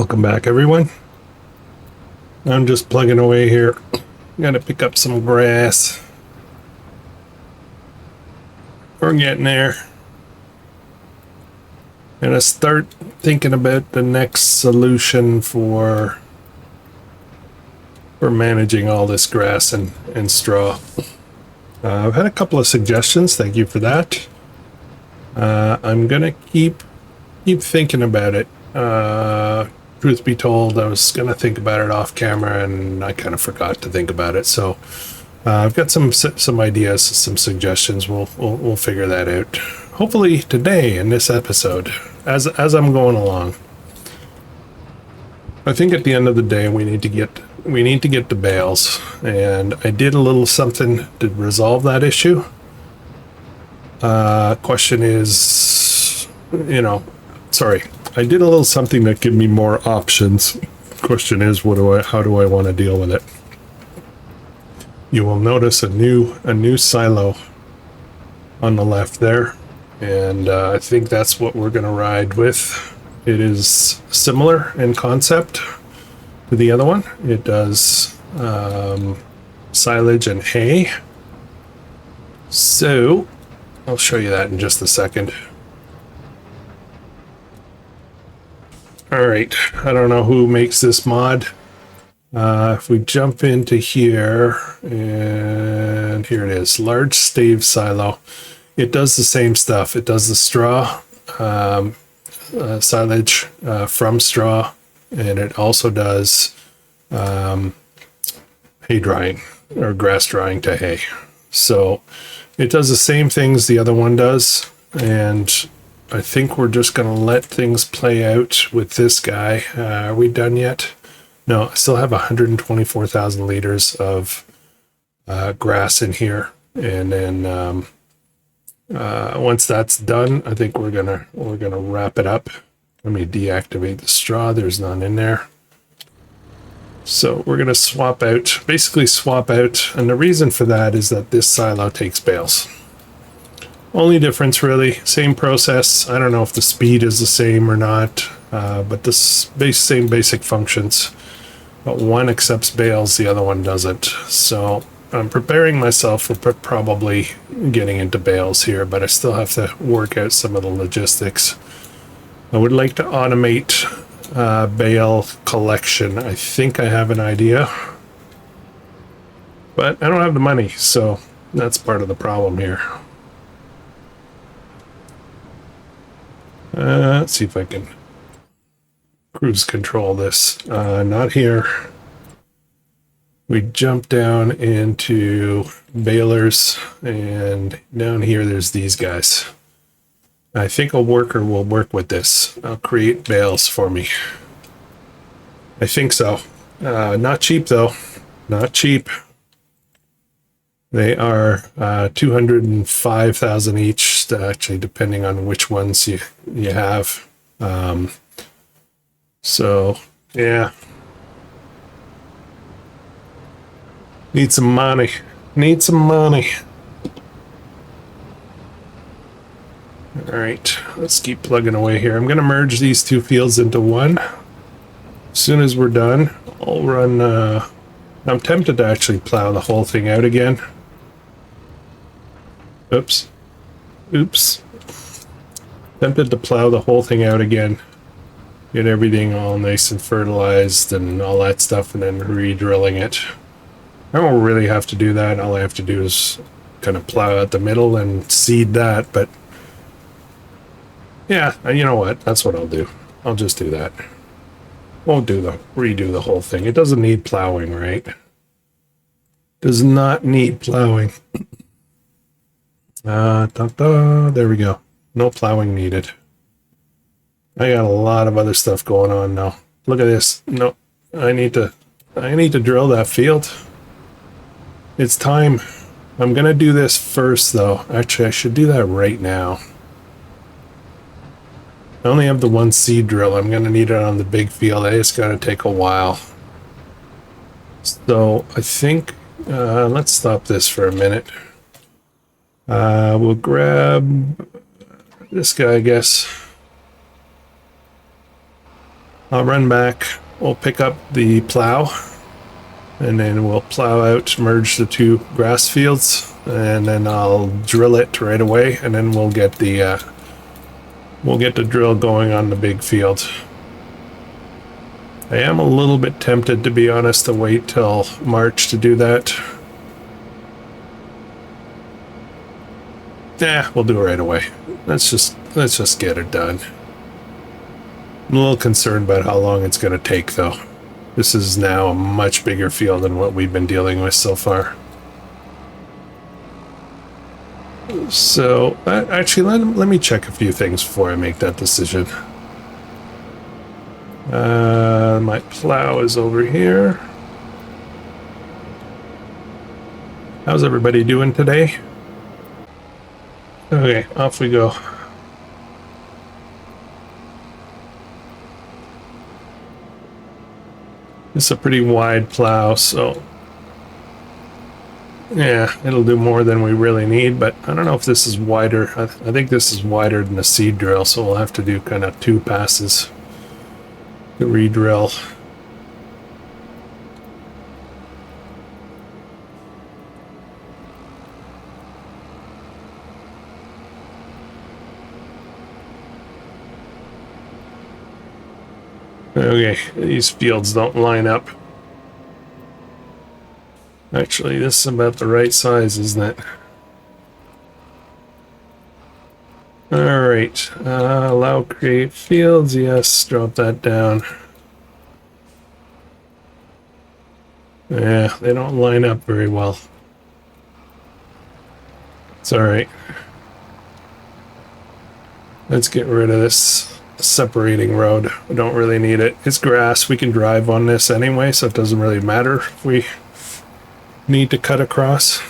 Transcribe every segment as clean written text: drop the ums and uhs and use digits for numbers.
Welcome back, everyone. I'm just plugging away here. Gotta pick up some grass. We're getting there. Gonna start thinking about the next solution for managing all this grass and straw. I've had a couple of suggestions. Thank you for that. I'm gonna keep thinking about it. Truth be told, I was gonna think about it off camera and I kind of forgot to think about it. So I've got some ideas, some suggestions. We'll figure that out. Hopefully today in this episode, as I'm going along. I think at the end of the day we need to get the bales, and I did a little something to resolve that issue. Question is, I did a little something that gave me more options. Question is, how do I want to deal with it? You will notice a new silo on the left there, and I think that's what we're going to ride with. It is similar in concept to the other one. It does silage and hay. So I'll show you that in just a second. All right, I don't know who makes this mod. If we jump into here, and here it is, large stave silo. It does the same stuff. It does the straw, silage from straw, and it also does hay drying or grass drying to hay. So it does the same things the other one does, and I think we're just going to let things play out with this guy. Are we done yet? No, I still have 124,000 liters of grass in here, and then once that's done, I think we're gonna wrap it up. Let me deactivate the straw. There's none in there. So we're gonna basically swap out, and the reason for that is that this silo takes bales. Only difference really, same process. I don't know if the speed is the same or not, but the same basic functions. But one accepts bales, the other one doesn't. So I'm preparing myself for probably getting into bales here, but I still have to work out some of the logistics. I would like to automate bale collection. I think I have an idea, but I don't have the money, so that's part of the problem here. Let's see if I can cruise control this. Not here. We jump down into balers, and down here there's these guys. I think a worker will work with this. I'll create bales for me. I think so. Not cheap though. Not cheap. They are 205,000 each, actually, depending on which ones you have. So yeah, need some money. All right, let's keep plugging away here. I'm gonna merge these two fields into one. As soon as we're done, I'll run. I'm tempted to actually plow the whole thing out again. Oops. Tempted to plow the whole thing out again. Get everything all nice and fertilized and all that stuff, and then re-drilling it. I don't really have to do that. All I have to do is kind of plow out the middle and seed that, but yeah, you know what? That's what I'll do. I'll just do that. Won't redo the whole thing. It doesn't need plowing, right? Does not need plowing. There we go. No plowing needed. I got a lot of other stuff going on now. Look at this. No, I need to drill that field. It's time. I'm gonna do this first though. Actually, I should do that right now. I only have the one seed drill. I'm gonna need it on the big field. It's gonna take a while. So I think let's stop this for a minute. We'll grab this guy, I guess. I'll run back. We'll pick up the plow, and then we'll plow out, merge the two grass fields, and then I'll drill it right away, and then we'll get the drill going on the big field. I am a little bit tempted, to be honest, to wait till March to do that. Yeah, we'll do it right away. Let's just get it done. I'm a little concerned about how long it's going to take, though. This is now a much bigger field than what we've been dealing with so far. So, actually, let me check a few things before I make that decision. My plow is over here. How's everybody doing today? Okay, off we go. It's a pretty wide plow, so yeah, it'll do more than we really need, but I don't know if this is wider. I think this is wider than a seed drill, so we'll have to do kind of 2 passes to re-drill. Okay, these fields don't line up. Actually, this is about the right size, isn't it? Alright, allow create fields, yes, drop that down. Yeah, they don't line up very well. It's alright. Let's get rid of this separating road. We don't really need it. It's grass. We can drive on this anyway, so it doesn't really matter if we need to cut across.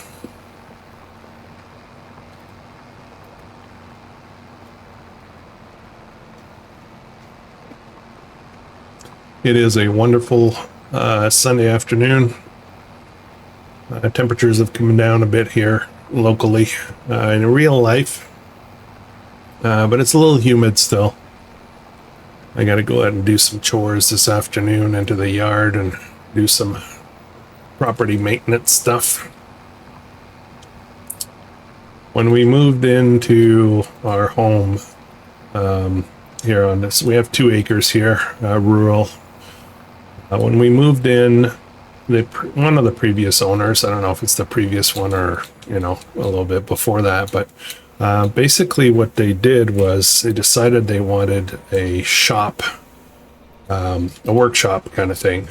It is a wonderful Sunday afternoon. Temperatures have come down a bit here locally in real life, but it's a little humid still. I gotta go out and do some chores this afternoon into the yard and do some property maintenance stuff. When we moved into our home here on this, we have 2 acres here, rural. When we moved in, one of the previous owners, I don't know if it's the previous one or, you know, a little bit before that, but basically what they did was they decided they wanted a shop, a workshop kind of thing,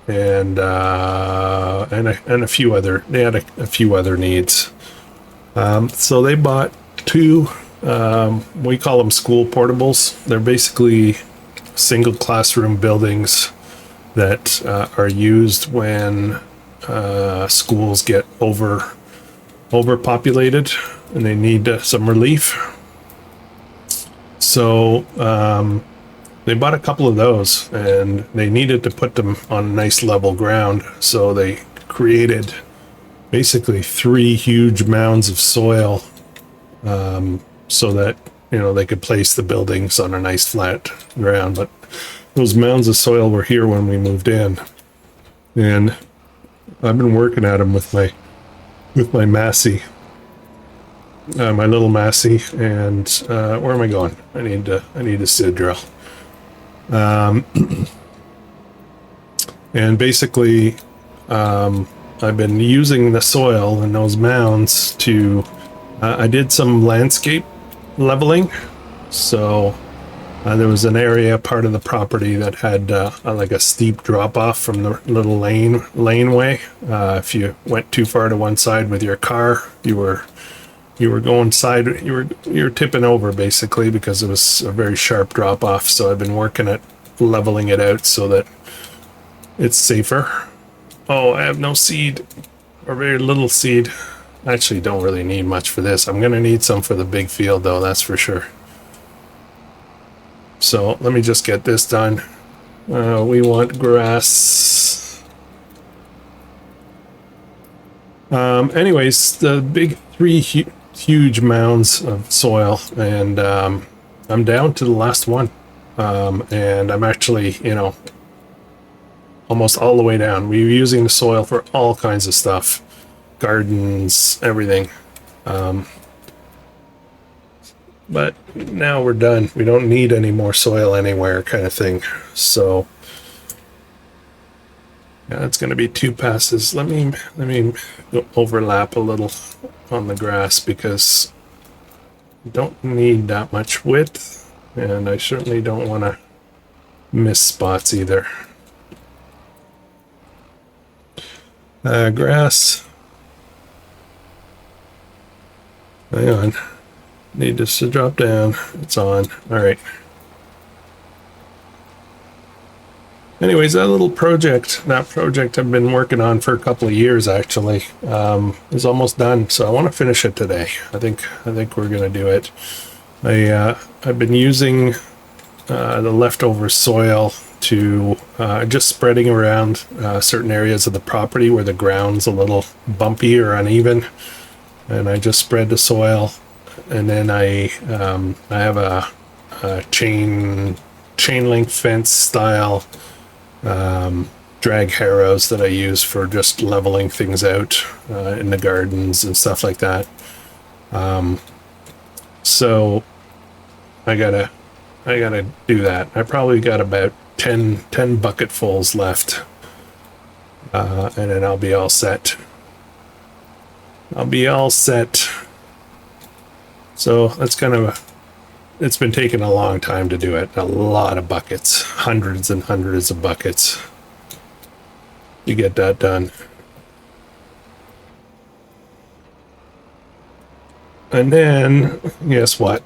and a few other, they had a few other needs. So they bought 2, we call them school portables. They're basically single classroom buildings that are used when schools get overpopulated and they need some relief. So they bought a couple of those, and they needed to put them on nice level ground, so they created basically 3 huge mounds of soil, so that, you know, they could place the buildings on a nice flat ground. But those mounds of soil were here when we moved in, and I've been working at them with my Massey, my little Massey, and where am I going? I need a SID drill. And basically, I've been using the soil in those mounds to, I did some landscape leveling. So there was an area, part of the property that had like a steep drop off from the little laneway. If you went too far to one side with your car, you were going side, you were tipping over basically, because it was a very sharp drop off. So I've been working at leveling it out so that it's safer. Oh, I have no seed, or very little seed. I actually don't really need much for this. I'm gonna need some for the big field though, that's for sure. So let me just get this done. We want grass. Anyways, the big 3 huge mounds of soil, and I'm down to the last one. and I'm actually, you know, almost all the way down. We're using the soil for all kinds of stuff, gardens, everything. But now we're done. We don't need any more soil anywhere, kind of thing. So yeah, it's going to be 2 passes. Let me overlap a little on the grass because I don't need that much width, and I certainly don't want to miss spots either. Grass. Hang on. Need this to drop down. It's on. All right. Anyways, that project I've been working on for a couple of years actually, is almost done. So I want to finish it today. I think we're gonna do it. I've been using the leftover soil to just spreading around certain areas of the property where the ground's a little bumpy or uneven, and I just spread the soil, and then I have a chain link fence style drag harrows that I use for just leveling things out in the gardens and stuff like that. So I gotta do that. I probably got about 10 bucketfuls left, and then I'll be all set. So that's kind of it's been taking a long time to do it. A lot of buckets, hundreds and hundreds of buckets to get that done. And then, guess what?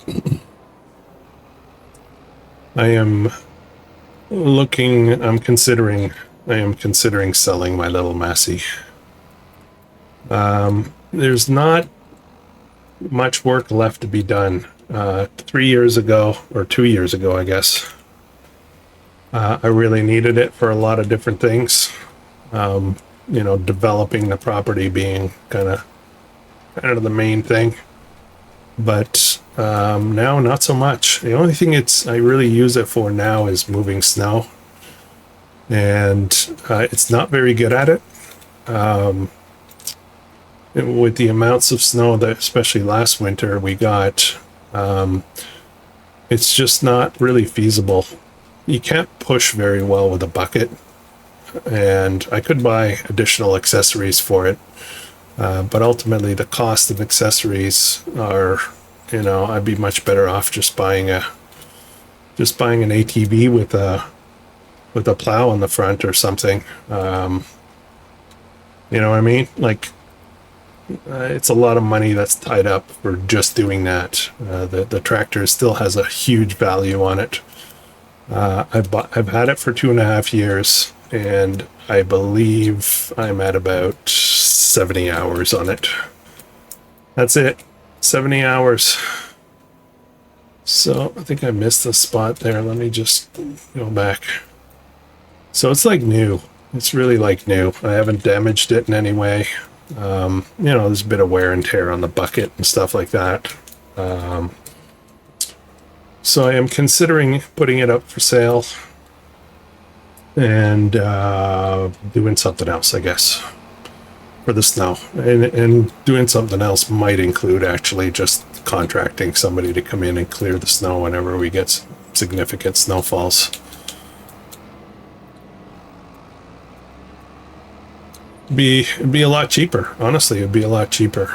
I am considering selling my little Massey. There's not much work left to be done. 3 years ago, or 2 years ago, I guess, I really needed it for a lot of different things. You know, developing the property being kind of the main thing. But now, not so much. The only thing I really use it for now is moving snow, and it's not very good at it. With the amounts of snow that, especially last winter, we got. It's just not really feasible. You can't push very well with a bucket, and I could buy additional accessories for it, but ultimately the cost of accessories are, you know, I'd be much better off just buying an ATV with a plow on the front or something. You know what I mean? Like, it's a lot of money that's tied up for just doing that. The tractor still has a huge value on it. I've had it for 2.5 years, and I believe I'm at about 70 hours on it. That's it, 70 hours. So I think I missed a spot there. Let me just go back. So it's like new. It's really like new. I haven't damaged it in any way. You know, there's a bit of wear and tear on the bucket and stuff like that. So I am considering putting it up for sale and doing something else, I guess, for the snow. And doing something else might include actually just contracting somebody to come in and clear the snow whenever we get significant snowfalls. It'd be a lot cheaper. Honestly, it'd be a lot cheaper.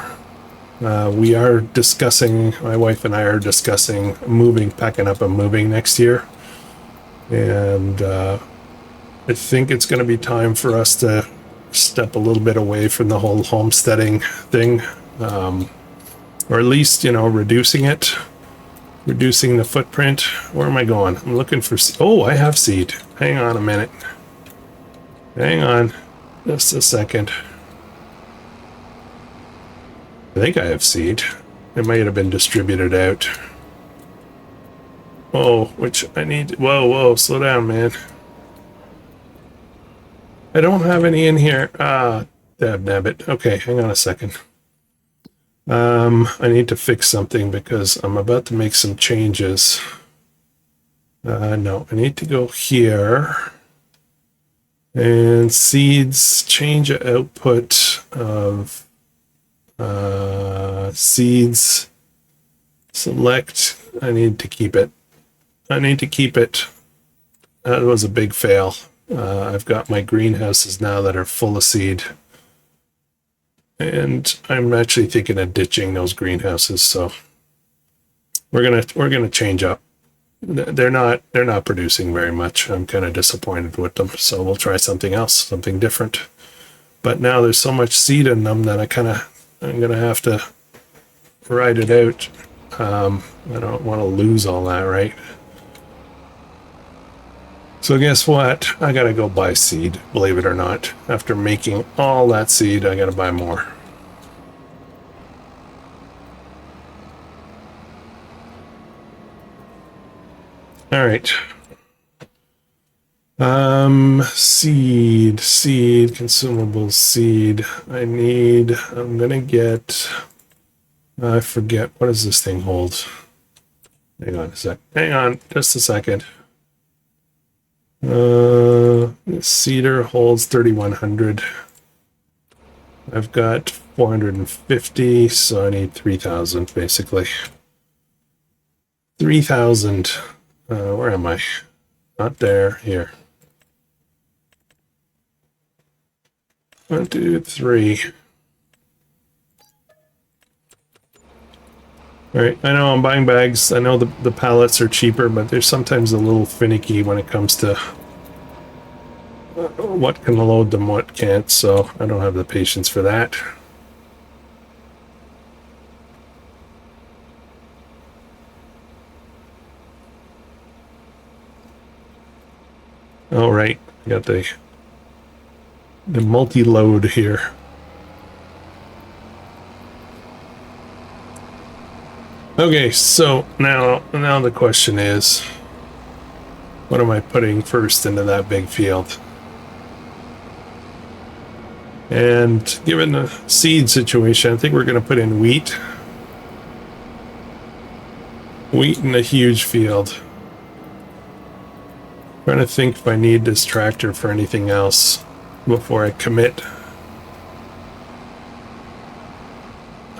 We are discussing, my wife and I are discussing packing up and moving next year. And I think it's going to be time for us to step a little bit away from the whole homesteading thing. Or at least, you know, reducing the footprint. Where am I going? I'm looking for, oh, I have seed. Hang on a minute. Hang on. Just a second. I think I have seed. It might have been distributed out. Oh, which I need. Whoa, slow down, man. I don't have any in here. Nabbit. Okay, hang on a second. I need to fix something because I'm about to make some changes. No, I need to go here. And seeds, change output of seeds. Select, I need to keep it. I need to keep it. That was a big fail. I've got my greenhouses now that are full of seed. And I'm actually thinking of ditching those greenhouses, so we're gonna change up. They're not producing very much. I'm kind of disappointed with them, so we'll try something else, something different. But now there's so much seed in them that I'm gonna have to ride it out. I don't want to lose all that, right? So guess what? I gotta go buy seed, believe it or not. After making all that seed, I gotta buy more. All right. Seed, consumables, seed. I'm gonna get, I forget, what does this thing hold? Hang on a sec. Hang on, just a second. Cedar holds 3,100. I've got 450, so I need 3,000 basically. 3,000. Where am I? Not there. Here. 1, 2, 3. All right. I know I'm buying bags. I know the pallets are cheaper, but they're sometimes a little finicky when it comes to what can load them, what can't. So I don't have the patience for that. All right, got the multi-load here. Okay, so now the question is, what am I putting first into that big field? And given the seed situation, I think we're going to put in wheat. Wheat in a huge field. Trying to think if I need this tractor for anything else before I commit.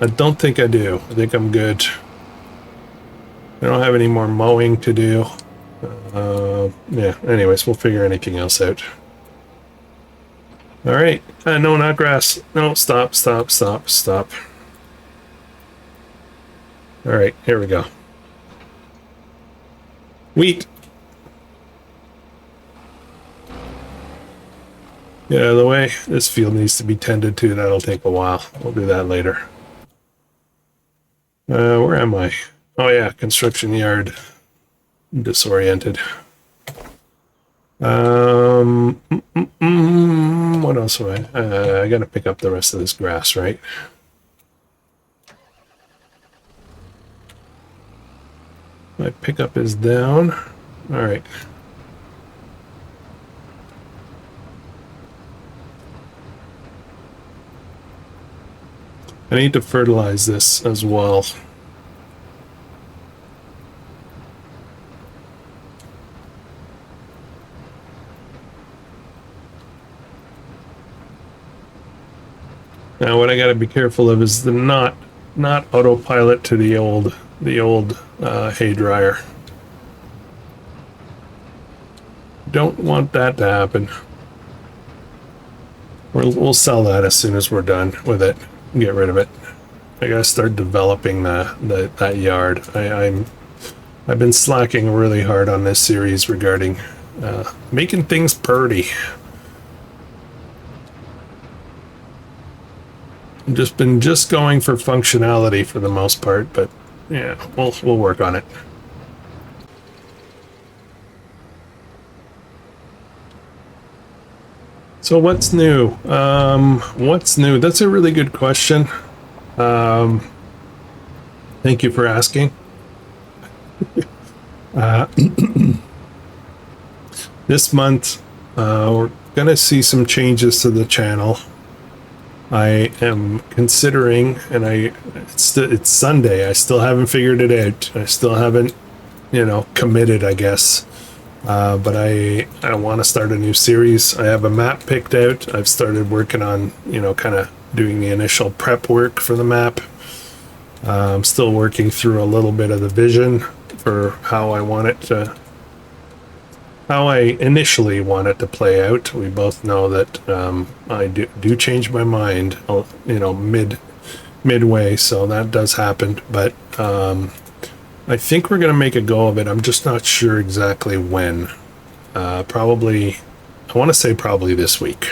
I don't think I do. I think I'm good. I don't have any more mowing to do. Yeah, anyways, we'll figure anything else out. All right. No, not grass. No, stop. All right, here we go. Wheat. Get out of the way. This field needs to be tended to. That'll take a while. We'll do that later. Where am I? Oh yeah, construction yard. Disoriented. What else do I gotta pick up the rest of this grass, right? My pickup is down. All right. I need to fertilize this as well. Now what I got to be careful of is the not autopilot to the old hay dryer. Don't want that to happen. We'll sell that as soon as we're done with it. Get rid of it. I gotta start developing that yard. I've been slacking really hard on this series regarding making things pretty. I've been going for functionality for the most part, but yeah, we'll work on it. So what's new? What's new? That's a really good question. Thank you for asking. This month, we're gonna see some changes to the channel. I am considering, and it's Sunday. I still haven't figured it out. I still haven't, committed, I guess. But I want to start a new series. I have a map picked out. I've started working on, you know, kind of doing the initial prep work for the map. I'm still working through a little bit of the vision for how I want it to, how I initially want it to play out. We both know that I do change my mind, you know, midway, so that does happen. But I think we're going to make a go of it. I'm just not sure exactly when. Probably, I want to say probably this week.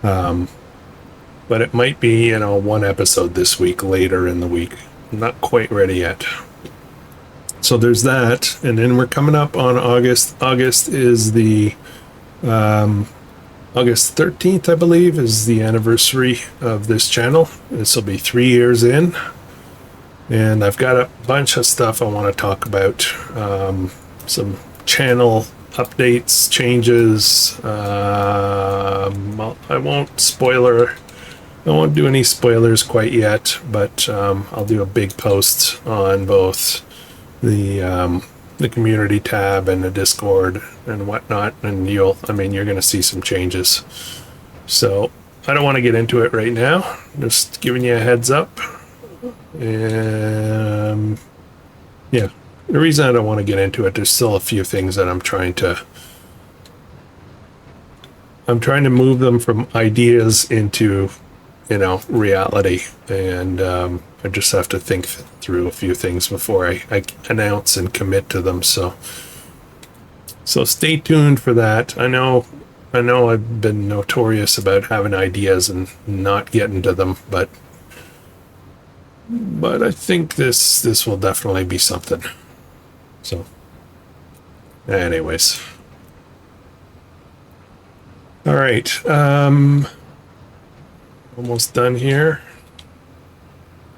But it might be, you know, one episode this week, later in the week. I'm not quite ready yet. So there's that. And then we're coming up on August. August is the, August 13th, I believe, is the anniversary of this channel. This will be 3 years in. And I've got a bunch of stuff I want to talk about. Some channel updates, changes. I won't do any spoilers quite yet, but I'll do a big post on both the community tab and the Discord and whatnot, and you're going to see some changes. So I don't want to get into it right now. Just giving you a heads up. Yeah, the reason I don't want to get into it, there's still a few things that I'm trying to move them from ideas into, you know, reality, and I just have to think through a few things before I announce and commit to them. So stay tuned for that. I know I've been notorious about having ideas and not getting to them, but I think this will definitely be something. So anyways, all right, almost done here.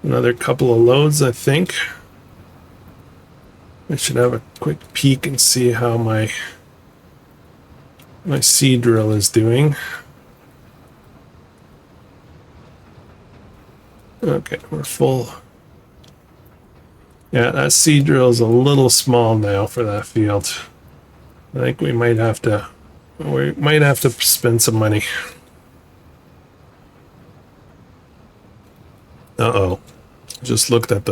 Another couple of loads, I think. I should have a quick peek and see how my seed drill is doing. Okay, we're full. Yeah, that seed drill is a little small now for that field. I think we might have to spend some money. Uh-oh. I just looked at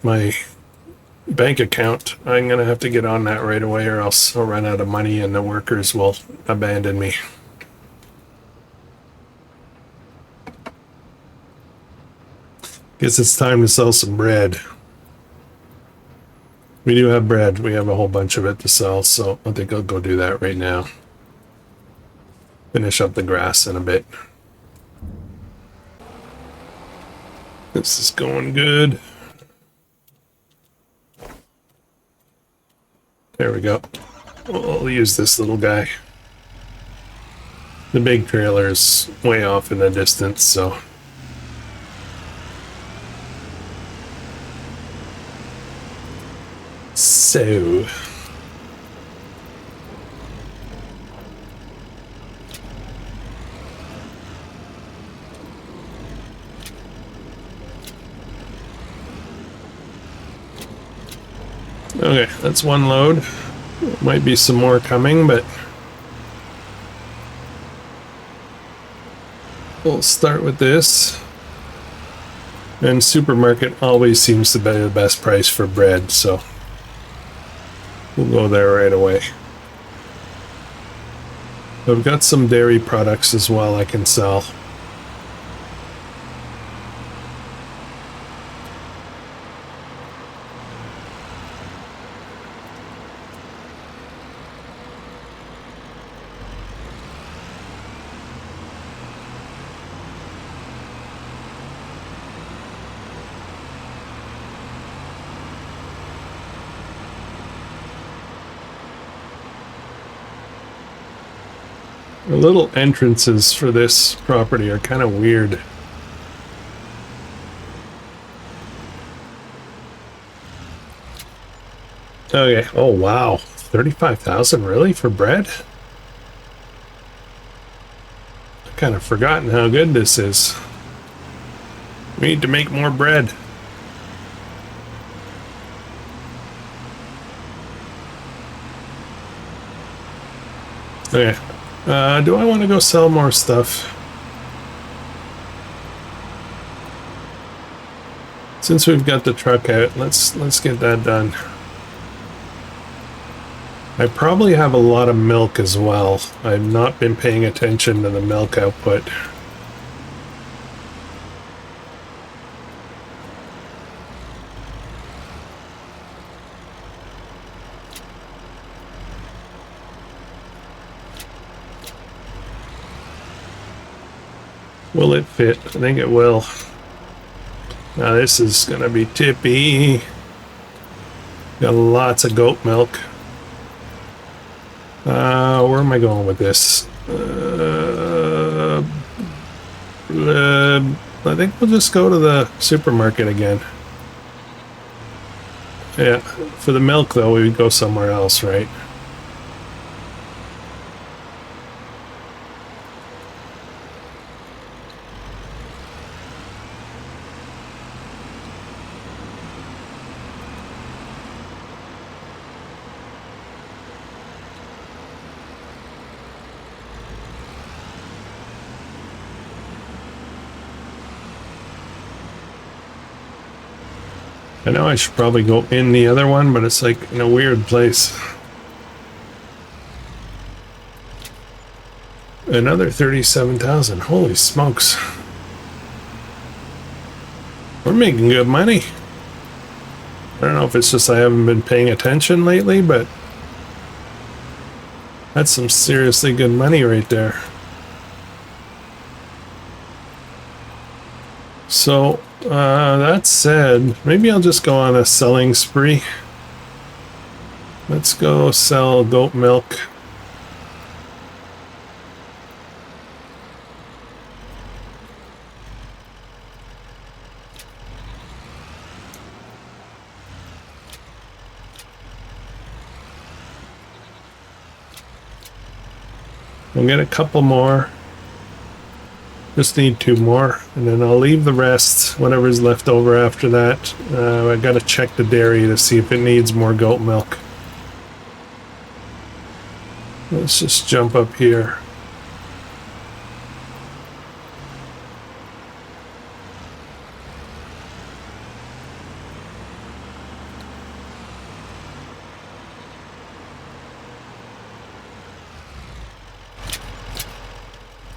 my bank account. I'm gonna have to get on that right away, or else I'll run out of money and the workers will abandon me. Guess it's time to sell some bread. We do have bread. We have a whole bunch of it to sell, so I think I'll go do that right now. Finish up the grass in a bit. This is going good. There we go. We'll use this little guy. The big trailer is way off in the distance, so. Okay, that's one load. Might be some more coming, but we'll start with this. And supermarket always seems to be the best price for bread, so we'll go there right away. I've got some dairy products as well I can sell. The little entrances for this property are kind of weird. Okay, oh wow, 35,000 really for bread? I've kind of forgotten how good this is. We need to make more bread. Okay. Do I want to go sell more stuff? Since we've got the truck out, let's get that done. I probably have a lot of milk as well. I've not been paying attention to the milk output. Will it fit? I think it will. Now this is gonna be tippy. Got lots of goat milk. Where am I going with this? I think we'll just go to the supermarket again. Yeah, for the milk though, we would go somewhere else, right? I know I should probably go in the other one, but it's like in a weird place. Another 37,000. Holy smokes. We're making good money. I don't know if it's just I haven't been paying attention lately, but that's some seriously good money right there. So, that said, maybe I'll just go on a selling spree. Let's go sell goat milk. We'll get a couple more. Just need 2 more, and then I'll leave the rest, whatever's left over after that. I gotta check the dairy to see if it needs more goat milk. Let's just jump up here.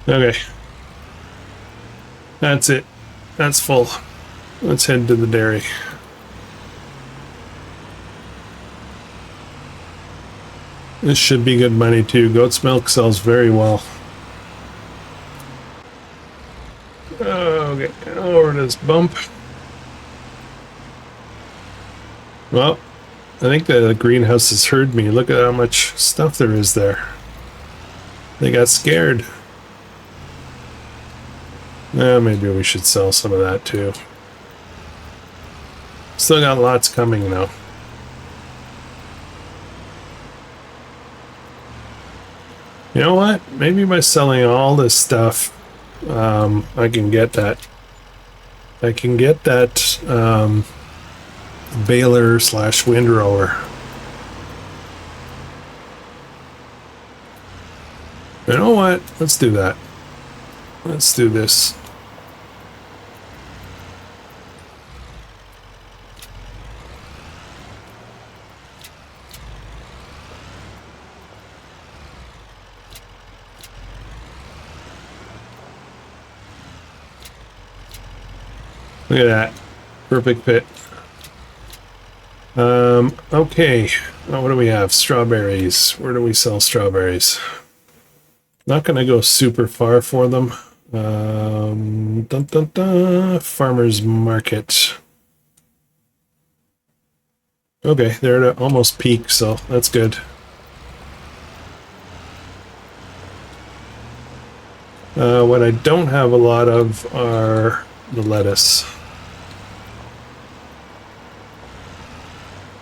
Okay. That's it. That's full. Let's head to the dairy. This should be good money too. Goat's milk sells very well. Okay, over this bump. Well, I think the greenhouse has heard me. Look at how much stuff there is there. They got scared. Maybe we should sell some of that too. Still got lots coming though. You know what? Maybe by selling all this stuff, I can get that. I can get that baler / windrower. You know what? Let's do that. Let's do this. Look at that. Perfect fit. Okay. What do we have? Strawberries. Where do we sell strawberries? Not going to go super far for them. Farmer's market. Okay, they're at almost peak, so that's good. What I don't have a lot of are the lettuce.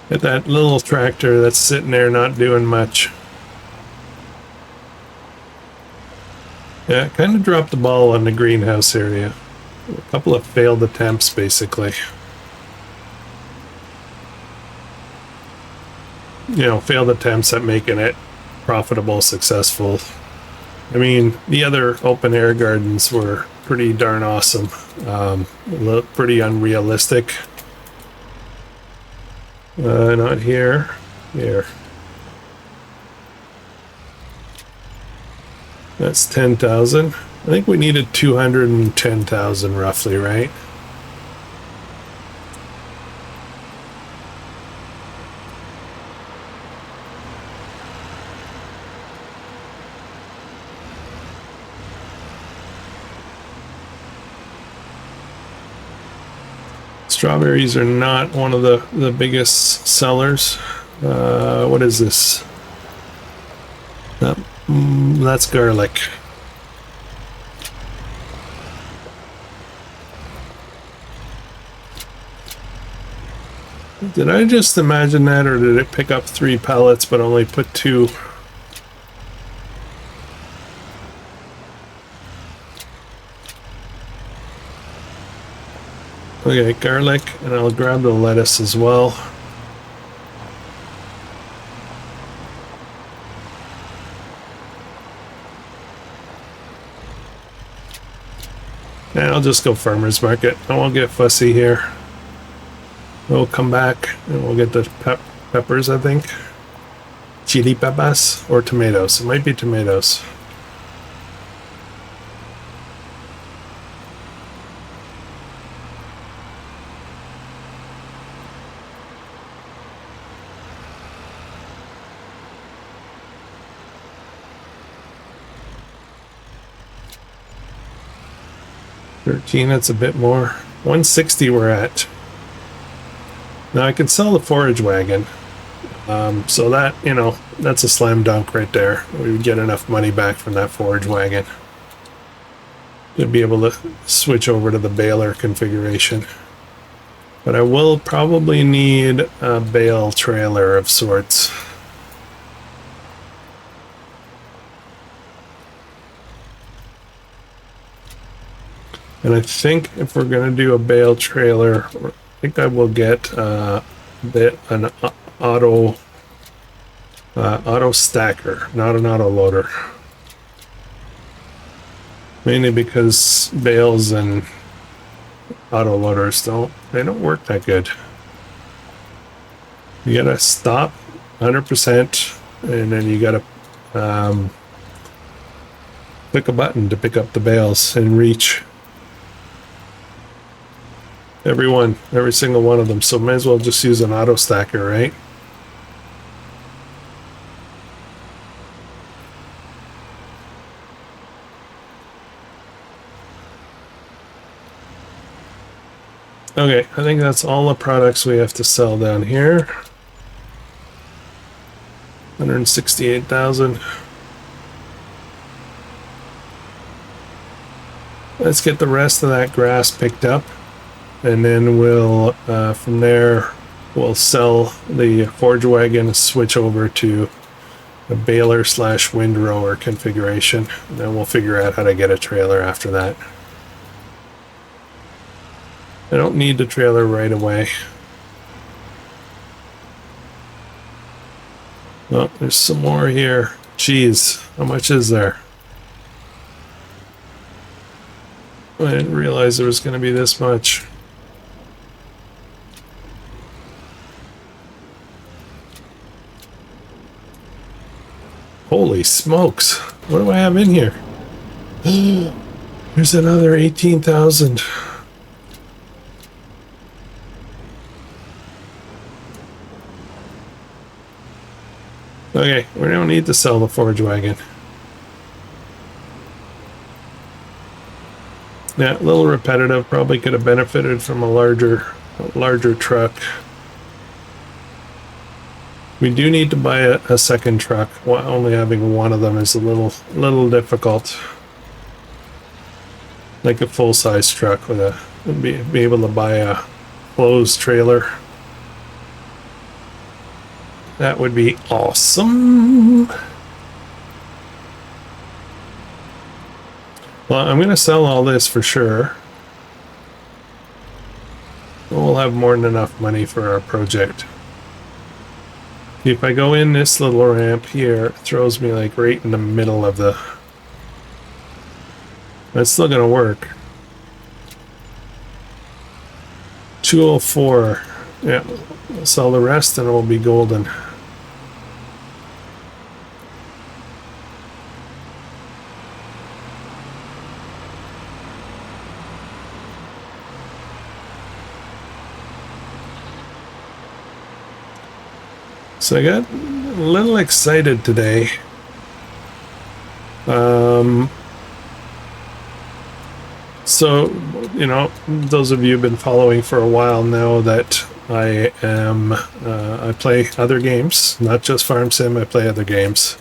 Get that little tractor that's sitting there not doing much. Yeah, kind of dropped the ball on the greenhouse area. A couple of failed attempts, basically. You know, failed attempts at making it profitable, successful. I mean, the other open air gardens were pretty darn awesome. Pretty unrealistic. Not here. Here. That's 10,000. I think we needed 210,000 roughly, right? Strawberries are not one of the biggest sellers. What is this? That's garlic. Did I just imagine that, or did it pick up 3 pallets but only put 2? Okay, garlic, and I'll grab the lettuce as well. And I'll just go farmer's market. I won't get fussy here. We'll come back and we'll get the peppers, I think. Chili peppers or tomatoes. It might be tomatoes. $13, that's a bit more. 160 we're at. Now I can sell the forage wagon. So that, you know, that's a slam dunk right there. We would get enough money back from that forage wagon to be able to switch over to the baler configuration. But I will probably need a bale trailer of sorts. And I think if we're going to do a bale trailer, I think I will get an auto stacker, not an auto loader. Mainly because bales and auto loaders don't work that good. You gotta stop 100%, and then you gotta click a button to pick up the bales and reach. Every single one of them. So might as well just use an auto stacker, right? Okay, I think that's all the products we have to sell down here. 168,000. Let's get the rest of that grass picked up. And then we'll, from there, we'll sell the forage wagon, switch over to a baler / windrower configuration. And then we'll figure out how to get a trailer after that. I don't need the trailer right away. Oh, there's some more here. Jeez, how much is there? I didn't realize there was going to be this much. Holy smokes. What do I have in here? There's another 18,000. Okay, we don't need to sell the forage wagon. Yeah, a little repetitive. Probably could have benefited from a larger truck. We do need to buy a second truck. Only having one of them is a little difficult. Like a full-size truck with be able to buy a closed trailer. That would be awesome. Well, I'm going to sell all this for sure. We'll have more than enough money for our project. If I go in this little ramp here, it throws me like right in the middle of the... That's still gonna work. 204. Yeah, I'll sell the rest and it will be golden. So I got a little excited today. So, you know, those of you who've been following for a while know that I am, I play other games, not just Farm Sim, I play other games.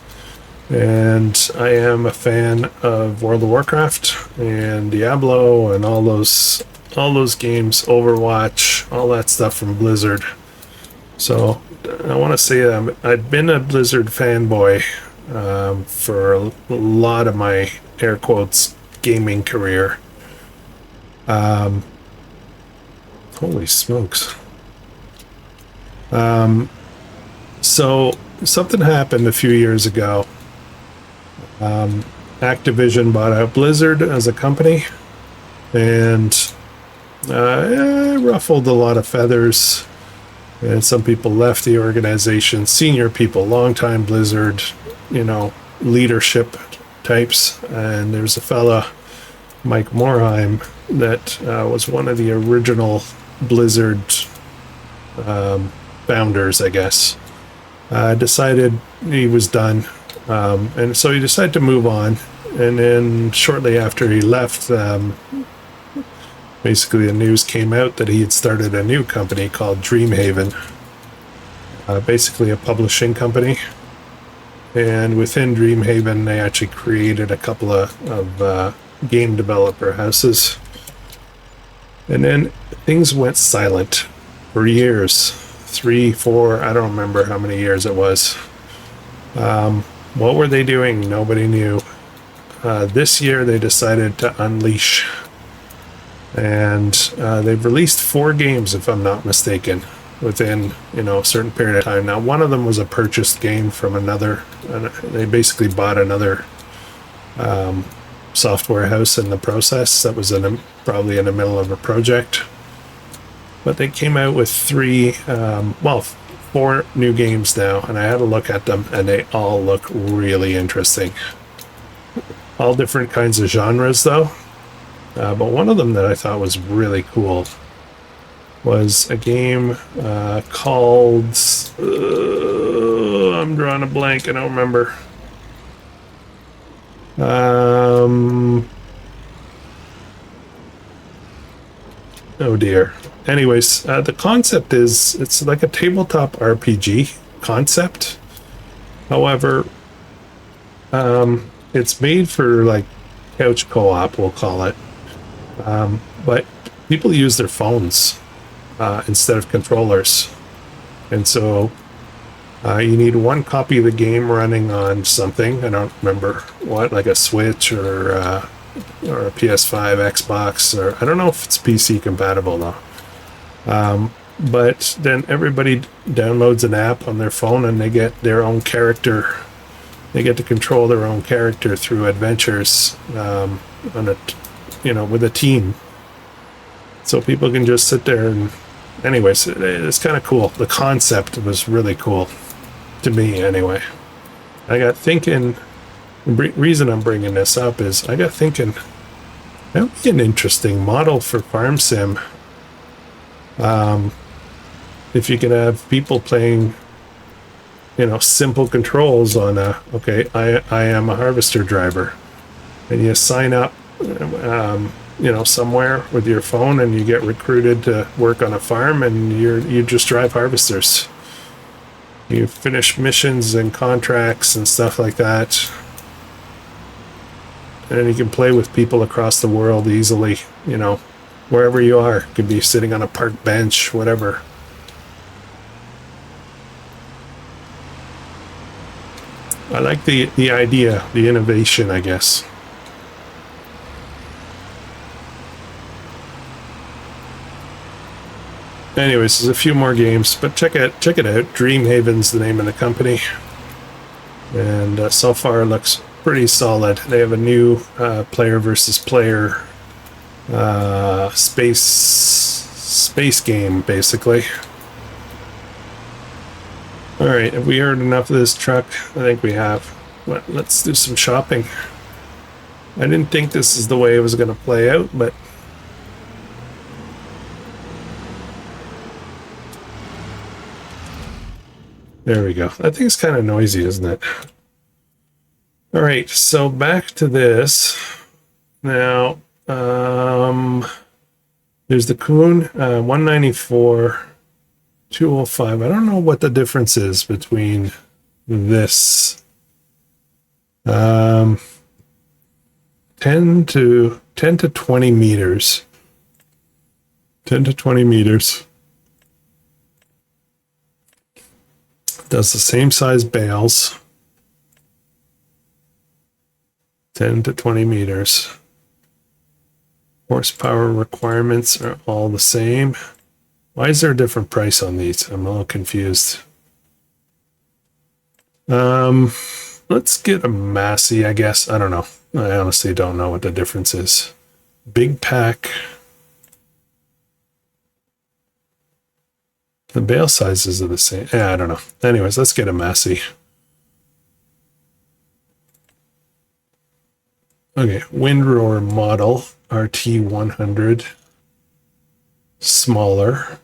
And I am a fan of World of Warcraft and Diablo and all those games, Overwatch, all that stuff from Blizzard. So I want to say I've been a Blizzard fanboy for a lot of my air quotes gaming career. Holy smokes. So something happened a few years ago. Activision bought out Blizzard as a company, and it ruffled a lot of feathers, and some people left the organization, senior people, longtime Blizzard, you know, leadership types, and there's a fella, Mike Morheim, that was one of the original Blizzard founders, I guess. Decided he was done, and so he decided to move on. And then shortly after he left, basically the news came out that he had started a new company called Dreamhaven, basically a publishing company. And within Dreamhaven, they actually created a couple of game developer houses. And then things went silent for years, 3, 4, I don't remember how many years it was. What were they doing? Nobody knew. This year they decided to unleash, and they've released 4 games, if I'm not mistaken, within, you know, a certain period of time. Now, one of them was a purchased game from another. They basically bought another software house in the process that was probably in the middle of a project. But they came out with 4 new games now, and I had a look at them, and they all look really interesting. All different kinds of genres, though. But one of them that I thought was really cool was a game called... I'm drawing a blank, I don't remember. Oh dear. Anyways, the concept is, it's like a tabletop RPG concept. However, it's made for like couch co-op, we'll call it. But people use their phones instead of controllers. And so you need one copy of the game running on something. I don't remember what, like a Switch or a PS5, Xbox, or I don't know if it's PC compatible though. But then everybody downloads an app on their phone and they get their own character. They get to control their own character through adventures on with a team. So people can just sit there and, anyways, it's kind of cool. The concept was really cool to me, anyway. I got thinking. The reason I'm bringing this up is I got thinking that would be an interesting model for Farm Sim. If you can have people playing, simple controls on I am a harvester driver, and you sign up, somewhere with your phone, and you get recruited to work on a farm, and you just drive harvesters. You finish missions and contracts and stuff like that. And then you can play with people across the world easily, wherever you are. You could be sitting on a park bench, whatever. I like the idea, the innovation, I guess. Anyways, there's a few more games, but check it out. Dreamhaven's the name of the company, and so far it looks pretty solid. They have a new player versus player space game, basically. All right, have we heard enough of this truck? I think we have. But let's do some shopping. I didn't think this is the way it was going to play out, but there we go. That thing's kind of noisy, isn't it? All right, so back to this. Now, there's the Kuhn 194, 205. I don't know what the difference is between this 10 to 20 meters. 10 to 20 meters. Does the same size bales. 10 to 20 meters. Horsepower requirements are all the same. Why is there a different price on these? I'm a little confused. Let's get a Massey, I guess. I don't know. I honestly don't know what the difference is. Big pack. The bale sizes are the same. Yeah, I don't know. Anyways, let's get a Massey. Okay, Windrower model RT100. Smaller.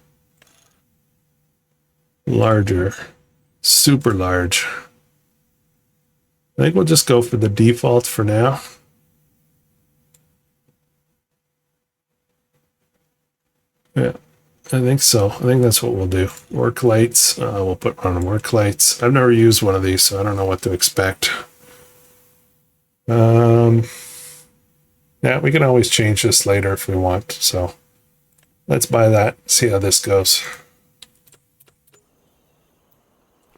Larger. Super large. I think we'll just go for the default for now. Yeah, I think so. I think that's what we'll do. Work lights. We'll put on work lights. I've never used one of these, so I don't know what to expect. Yeah, we can always change this later if we want. So let's buy that. See how this goes.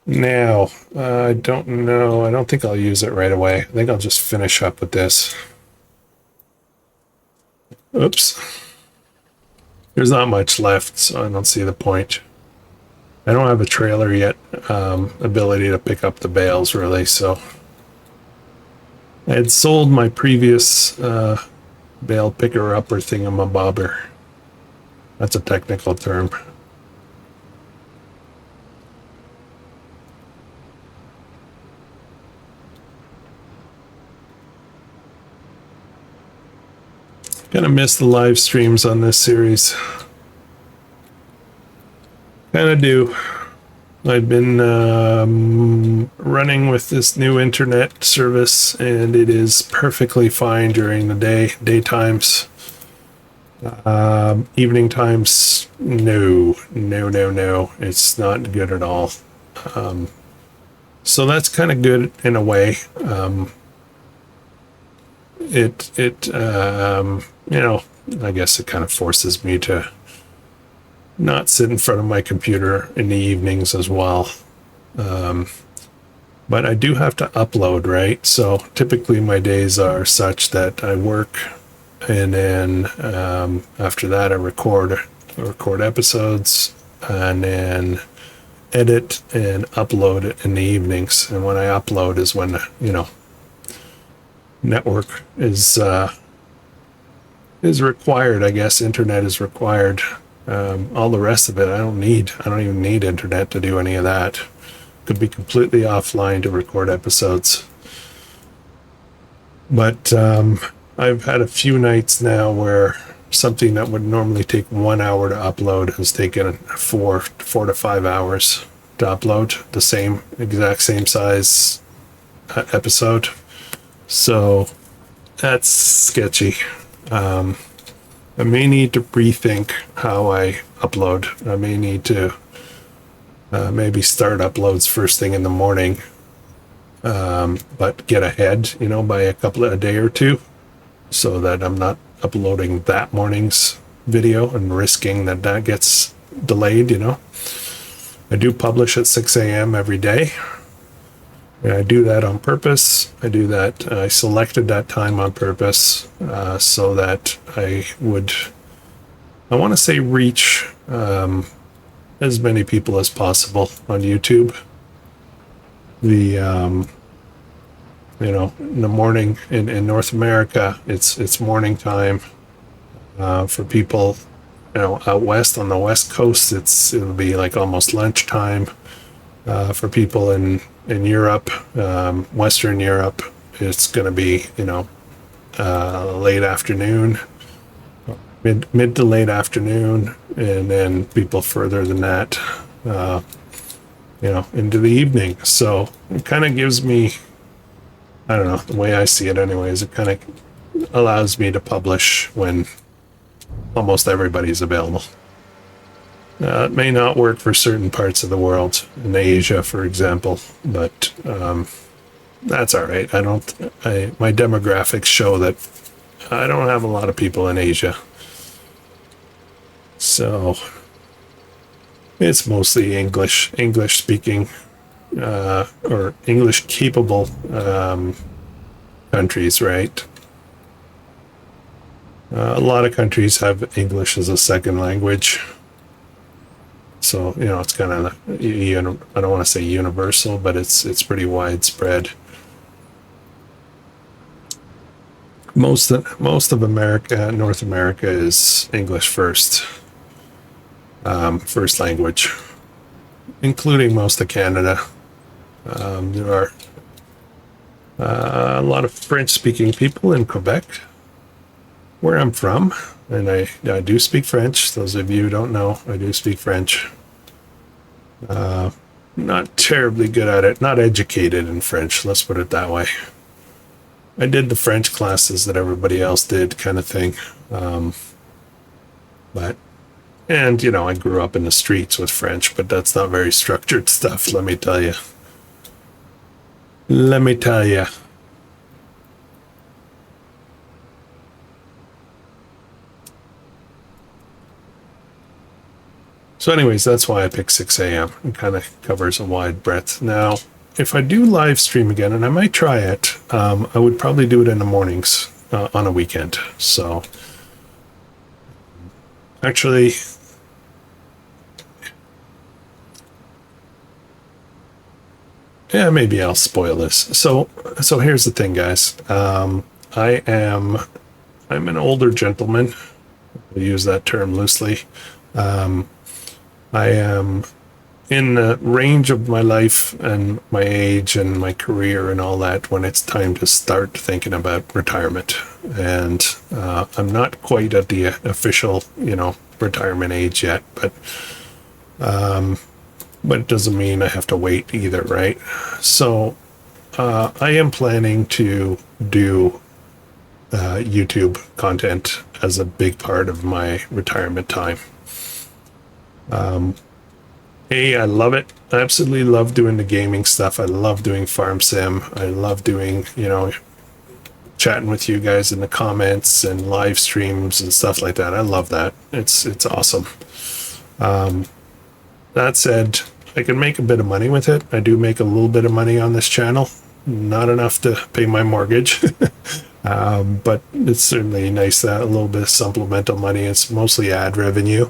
Now, I don't know. I don't think I'll use it right away. I think I'll just finish up with this. Oops. There's not much left, so I don't see the point. I don't have a trailer yet, ability to pick up the bales, really, so. I had sold my previous bale picker-upper thingamabobber. That's a technical term. Kind of miss the live streams on this series. Kind of do. I've been running with this new internet service, and it is perfectly fine during the day, daytimes. Evening times, no. It's not good at all. So that's kind of good in a way. You know, I guess it kind of forces me to not sit in front of my computer in the evenings as well. But I do have to upload, right? So typically my days are such that I work, and then after that I record episodes, and then edit and upload it in the evenings. And when I upload is when, you know, network is required, I guess. Internet is required. All the rest of it I don't even need internet to do any of that. Could be completely offline to record episodes. But I've had a few nights now where something that would normally take 1 hour to upload has taken 4 to 5 hours to upload the exact same size episode. So that's sketchy. I may need to rethink how I upload. I may need to maybe start uploads first thing in the morning, but get ahead, you know, by a day or two, so that I'm not uploading that morning's video and risking that gets delayed, you know. I do publish at 6 a.m. every day. And I do that on purpose. I selected that time on purpose so that I want to say reach as many people as possible on YouTube. The you know, in the morning in North America, it's morning time. For people, you know, out west on the west coast, it'll be like almost lunchtime. For people in Europe, Western Europe, it's going to be, you know, late afternoon, mid to late afternoon, and then people further than that, you know, into the evening. So it kind of gives me, I don't know, the way I see it anyways, it kind of allows me to publish when almost everybody's available. It may not work for certain parts of the world, in Asia, for example, but that's all right. My demographics show that I don't have a lot of people in Asia. So it's mostly English speaking, or English capable countries, right? A lot of countries have English as a second language. So, you know, it's kind of, I don't want to say universal, but it's pretty widespread. Most of America, North America, is English first language, including most of Canada. There are a lot of French-speaking people in Quebec, where I'm from, and I do speak French. Those of you who don't know, I do speak French. Not terribly good at it, not educated in French, let's put it that way. I did the French classes that everybody else did, kind of thing. And you know, I grew up in the streets with French, but that's not very structured stuff, let me tell you. So anyways, that's why I picked 6 a.m. It kind of covers a wide breadth. Now, if I do live stream again, and I might try it, I would probably do it in the mornings on a weekend. So actually, yeah, maybe I'll spoil this. So here's the thing, guys. I'm an older gentleman. I'll use that term loosely. I am in the range of my life and my age and my career and all that when it's time to start thinking about retirement. And I'm not quite at the official, you know, retirement age yet, but it doesn't mean I have to wait either, right? So I am planning to do YouTube content as a big part of my retirement time. I love it. I absolutely love doing the gaming stuff. I love doing farm sim. I love doing, you know, chatting with you guys in the comments and live streams and stuff like that. I love that. It's awesome. That said, I can make a bit of money with it. I do make a little bit of money on this channel. Not enough to pay my mortgage. But it's certainly nice that a little bit of supplemental money. It's mostly ad revenue.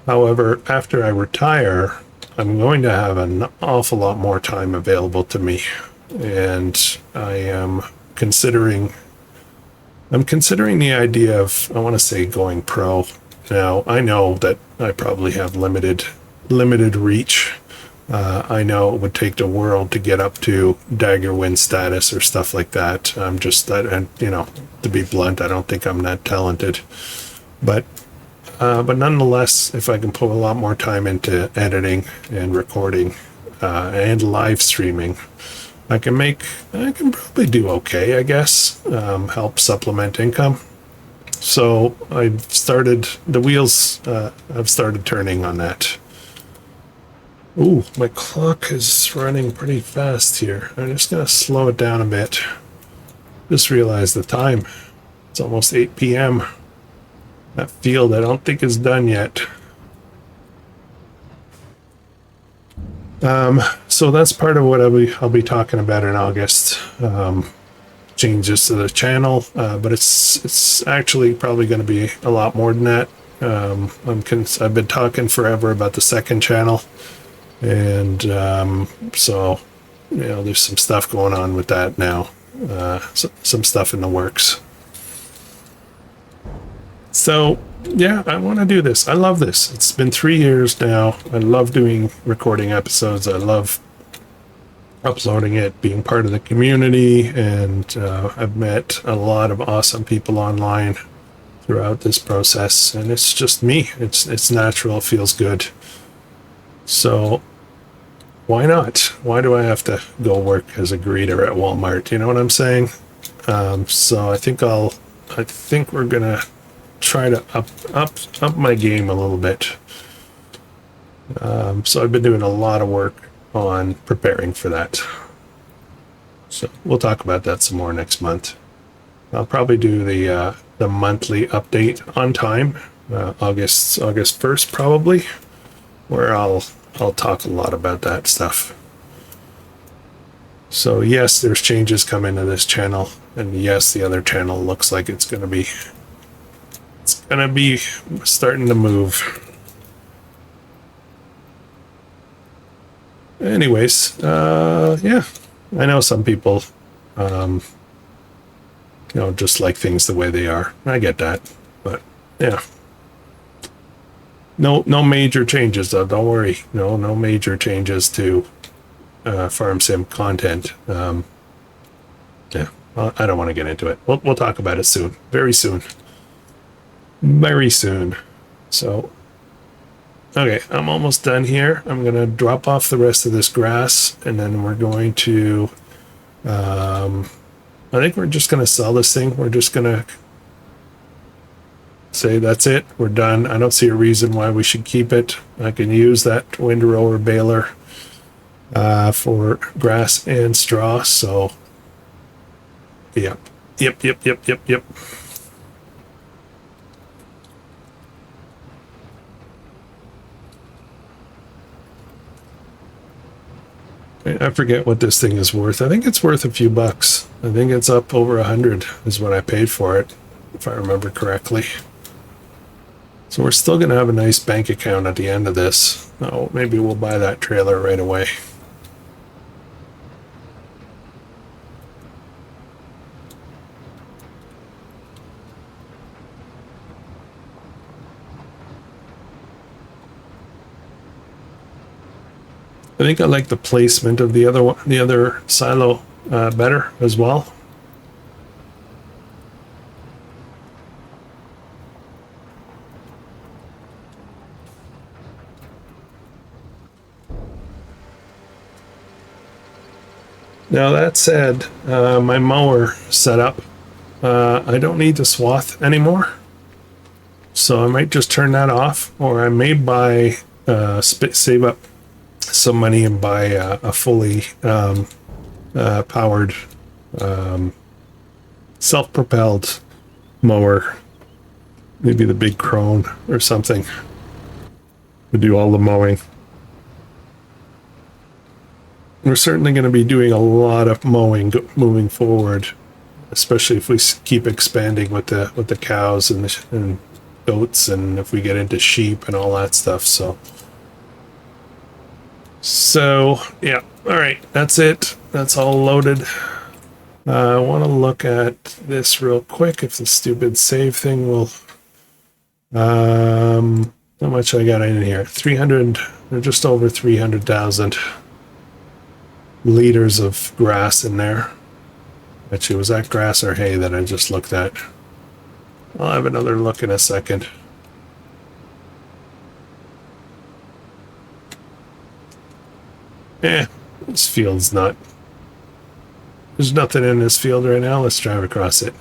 However, after I retire, I'm going to have an awful lot more time available to me, and I'm considering the idea of, I want to say, going pro. Now, I know that I probably have limited reach. I know it would take the world to get up to dagger win status or stuff like that. I'm just that, and you know, to be blunt, I don't think I'm that talented, but nonetheless, if I can put a lot more time into editing and recording and live streaming, I can probably do okay, I guess. Help supplement income. So the wheels have started turning on that. Ooh, my clock is running pretty fast here. I'm just gonna slow it down a bit. Just realized the time. It's almost 8 p.m. That field I don't think is done yet. So that's part of what I'll be talking about in August. Changes to the channel, but it's actually probably going to be a lot more than that. I've been talking forever about the second channel, and so there's some stuff going on with that now. Some stuff in the works. So yeah, I want to do this. I love this. It's been 3 years now. I love doing recording episodes. I love uploading it, being part of the community, and I've met a lot of awesome people online throughout this process, and it's just me. It's natural, feels good. So why not? Why do I have to go work as a greeter at Walmart? You know what I'm saying? So I think we're gonna try to up my game a little bit. So I've been doing a lot of work on preparing for that. So we'll talk about that some more next month. I'll probably do the monthly update on time, August 1st probably, where I'll talk a lot about that stuff. So yes, there's changes coming to this channel, and yes, the other channel looks like it's gonna be starting to move. Anyways, yeah, I know some people, just like things the way they are. I get that, but yeah, no major changes though. Don't worry, no major changes to farm sim content. Yeah, I don't want to get into it. We'll talk about it soon, very soon. So. Okay, I'm almost done here. I'm going to drop off the rest of this grass, and then we're going to, I think we're just going to sell this thing. We're just going to say that's it. We're done. I don't see a reason why we should keep it. I can use that windrower baler for grass and straw. So, yep. I forget what this thing is worth. I think it's worth a few bucks. I think it's up over 100 is what I paid for it, if I remember correctly. So we're still going to have a nice bank account at the end of this. Oh, maybe we'll buy that trailer right away. I think I like the placement of the other silo better as well. Now that said, my mower setup, I don't need the swath anymore, so I might just turn that off, or I may buy save up some money and buy a fully powered self-propelled mower, maybe the big Krone or something, to do all the mowing. We're certainly going to be doing a lot of mowing moving forward, especially if we keep expanding with the cows and goats, and if we get into sheep and all that stuff. So yeah, all right, that's it. That's all loaded. I want to look at this real quick. If the stupid save thing will, how much I got in here? 300, or just over 300,000 liters of grass in there. Actually, was that grass or hay that I just looked at? I'll have another look in a second. This field's not... There's nothing in this field right now. Let's drive across it.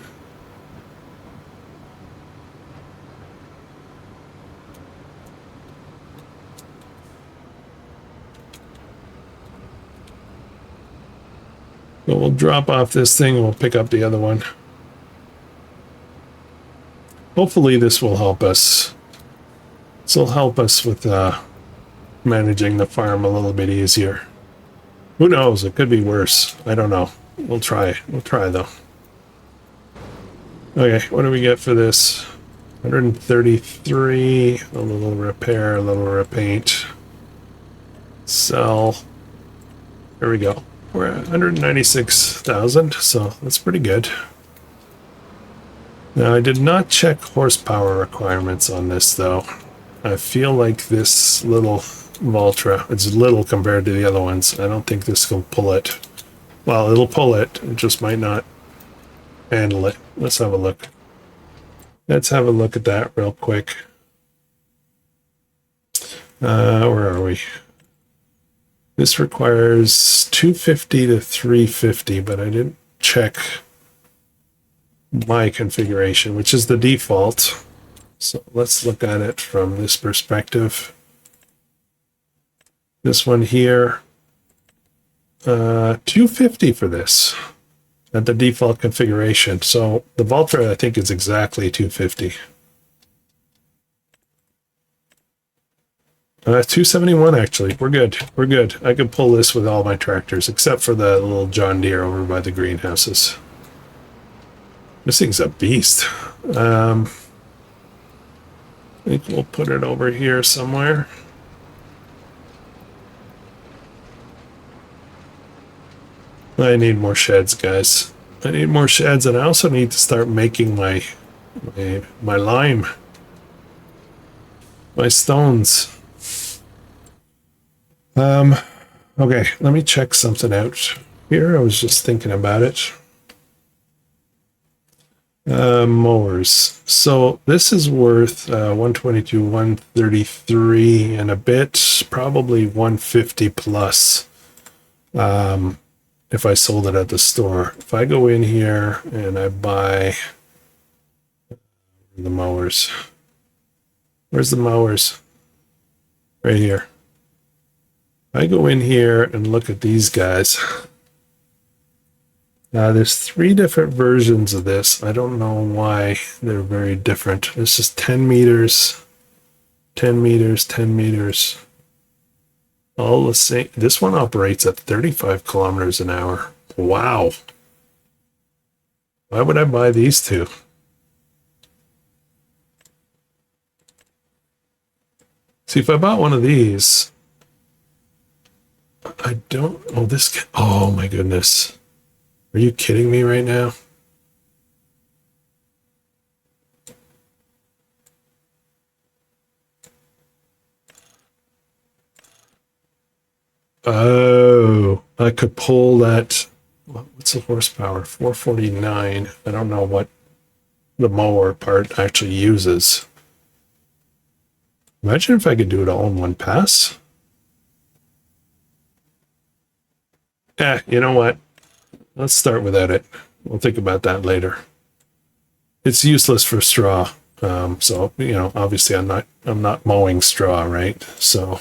So we'll drop off this thing and we'll pick up the other one. Hopefully this will help us. This will help us with managing the farm a little bit easier. Who knows? It could be worse. I don't know. We'll try. We'll try though. Okay, what do we get for this? 133, a little repair, a little repaint. Sell. There we go. We're at 196,000, so that's pretty good. Now, I did not check horsepower requirements on this, though. I feel like this little Valtra, it's little compared to the other ones. I don't think this will pull it. Well, it'll pull it. It just might not handle it. Let's have a look. Let's have a look at that real quick. Where are we? This requires 250 to 350, but I didn't check my configuration, which is the default. So let's look at it from this perspective. This one here, 250 for this at the default configuration. So the Valtra, I think, is exactly 250. 271 actually. We're good. We're good. I could pull this with all my tractors, except for the little John Deere over by the greenhouses. This thing's a beast. I think we'll put it over here somewhere. I need more sheds, guys. I need more sheds, and I also need to start making my lime, my stones. Okay, let me check something out here. I was just thinking about it. Mowers. So this is worth 122, 133 and a bit, probably 150 plus. If I sold it at the store. If I go in here and I buy the mowers. Where's the mowers? Right here. I go in here and look at these guys. There's 3 different versions of this. I don't know why they're very different. It's just 10 meters, 10 meters, 10 meters. All the same. This one operates at 35 kilometers an hour. Wow. Why would I buy these two? See, if I bought one of these, I don't. Oh, this. Oh my goodness. Are you kidding me right now? Oh, I could pull that. What's the horsepower? 449. I don't know what the mower part actually uses. Imagine if I could do it all in one pass. You know what? Let's start without it. We'll think about that later. It's useless for straw. So, you know, obviously I'm not mowing straw, right? So,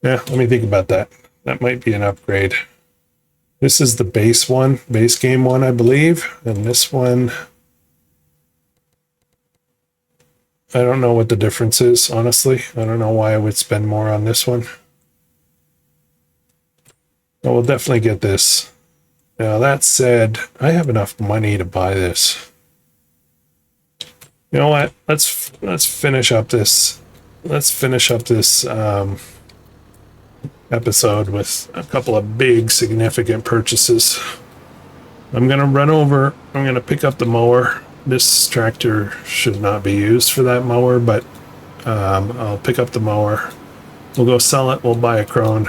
yeah, let me think about that. That might be an upgrade. This is the base one, base game one, I believe. And this one, I don't know what the difference is, honestly. I don't know why I would spend more on this one. I will definitely get this. Now, that said, I have enough money to buy this. You know what? Let's finish up this. Let's finish up this episode with a couple of big, significant purchases. I'm gonna run over. I'm gonna pick up the mower. This tractor should not be used for that mower, but I'll pick up the mower. We'll go sell it. We'll buy a Krone.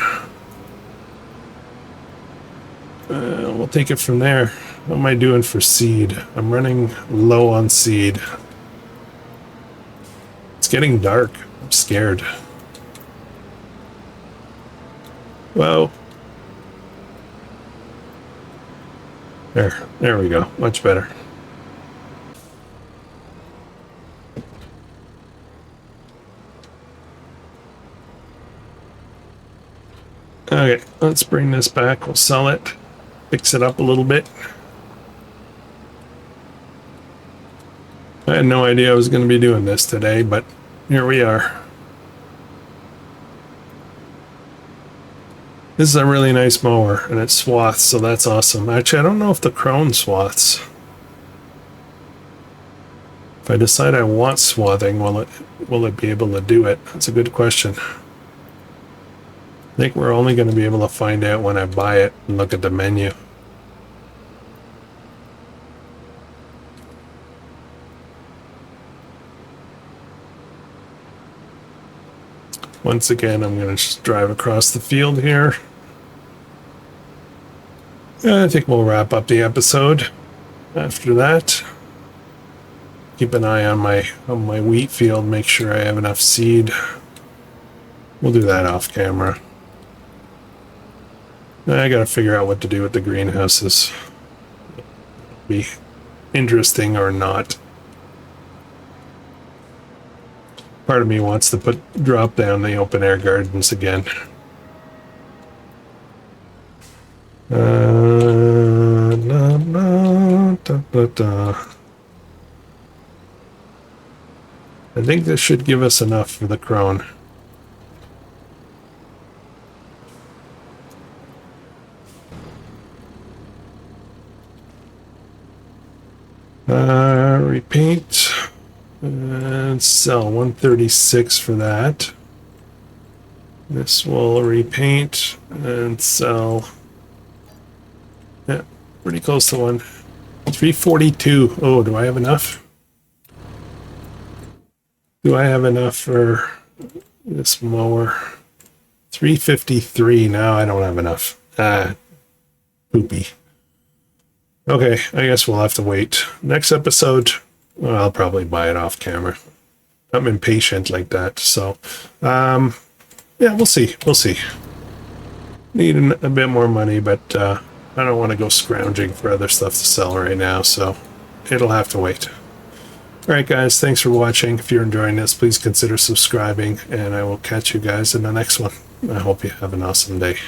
We'll take it from there. What am I doing for seed? I'm running low on seed. It's getting dark. I'm scared. Whoa. There we go. Much better. Okay, let's bring this back. We'll sell it. Fix it up a little bit. I had no idea I was going to be doing this today, but here we are. This is a really nice mower, and it swaths, so that's awesome. Actually, I don't know if the Krone swaths. If I decide I want swathing, will it be able to do it? That's a good question. I think we're only going to be able to find out when I buy it and look at the menu. Once again, I'm going to just drive across the field here. I think we'll wrap up the episode after that. Keep an eye on my wheat field, make sure I have enough seed. We'll do that off camera. I gotta figure out what to do with the greenhouses. Be interesting or not. Part of me wants to drop down the open air gardens again. I think this should give us enough for the crone. Repaint and sell 136 for that. This will repaint and sell. Yeah, pretty close to 342. Oh, do I have enough? Do I have enough for this mower? 353. No, I don't have enough. Poopy. Okay, I guess we'll have to wait. Next episode, well, I'll probably buy it off camera. I'm impatient like that, so yeah, we'll see. We'll see. Need a bit more money, but I don't want to go scrounging for other stuff to sell right now, so it'll have to wait. Alright guys, thanks for watching. If you're enjoying this, please consider subscribing, and I will catch you guys in the next one. I hope you have an awesome day.